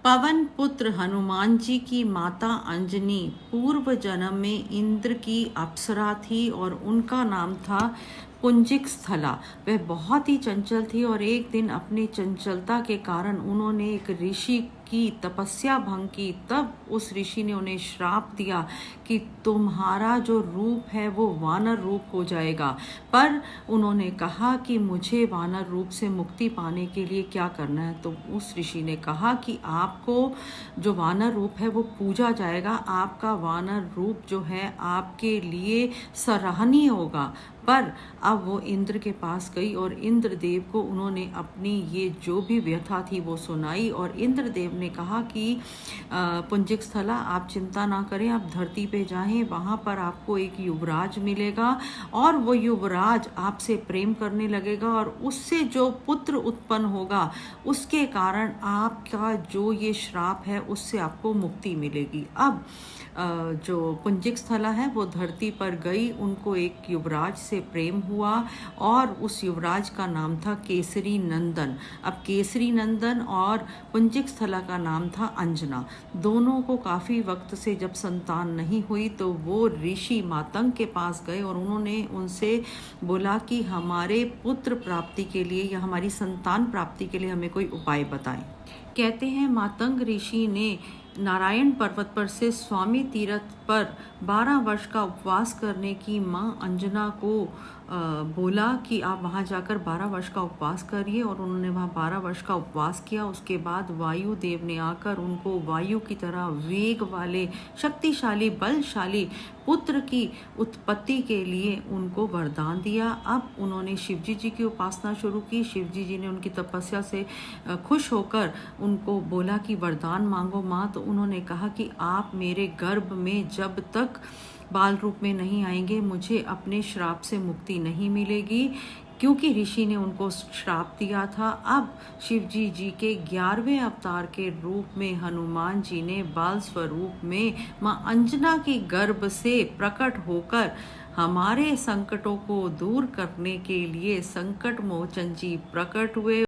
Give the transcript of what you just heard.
पवन पुत्र हनुमान जी की माता अंजनी पूर्व जन्म में इंद्र की अप्सरा थी और उनका नाम था पुंजिक स्थला। वह बहुत ही चंचल थी और एक दिन अपनी चंचलता के कारण उन्होंने एक ऋषि की तपस्या भंग की। तब उस ऋषि ने उन्हें श्राप दिया कि तुम्हारा जो रूप है वो वानर रूप हो जाएगा। पर उन्होंने कहा कि मुझे वानर रूप से मुक्ति पाने के लिए क्या करना है। तो उस ऋषि ने कहा कि आपको जो वानर रूप है वो पूजा जाएगा, आपका वानर रूप जो है आपके लिए सराहनीय होगा। पर अब वो इंद्र के पास गई और इंद्रदेव को उन्होंने अपनी ये जो भी व्यथा थी वो सुनाई। और इंद्रदेव ने कहा कि पुंजिक स्थला, आप चिंता ना करें, आप धरती पे जाएं, वहाँ पर आपको एक युवराज मिलेगा और वो युवराज आपसे प्रेम करने लगेगा और उससे जो पुत्र उत्पन्न होगा उसके कारण आपका जो ये श्राप है उससे आपको मुक्ति मिलेगी। अब जो पुंजिक स्थला है वो धरती पर गई, उनको एक युवराज से प्रेम हुआ और उस युवराज का नाम था केसरी नंदन। अब केसरी नंदन और पुंजिक स्थला का नाम था अंजना। दोनों को काफ़ी वक्त से जब संतान नहीं हुई तो वो ऋषि मातंग के पास गए और उन्होंने उनसे बोला कि हमारे पुत्र प्राप्ति के लिए या हमारी संतान प्राप्ति के लिए हमें कोई उपाय बताएं। कहते हैं मातंग ऋषि ने नारायण पर्वत पर से स्वामी तीर्थ पर 12 वर्ष का उपवास करने की माँ अंजना को बोला कि आप वहाँ जाकर 12 वर्ष का उपवास करिए। और उन्होंने वहाँ 12 वर्ष का उपवास किया। उसके बाद वायु देव ने आकर उनको वायु की तरह वेग वाले शक्तिशाली बलशाली पुत्र की उत्पत्ति के लिए उनको वरदान दिया। अब उन्होंने शिवजी जी की उपासना शुरू की। शिवजी जी ने उनकी तपस्या से खुश होकर उनको बोला कि वरदान मांगो माँ। तो उन्होंने कहा कि आप मेरे गर्भ में जब तक बाल रूप में नहीं आएंगे मुझे अपने श्राप से मुक्ति नहीं मिलेगी, क्योंकि ऋषि ने उनको श्राप दिया था। अब शिवजी जी के 11वें अवतार के रूप में हनुमान जी ने बाल स्वरूप में माँ अंजना की गर्भ से प्रकट होकर हमारे संकटों को दूर करने के लिए संकट मोचन जी प्रकट हुए।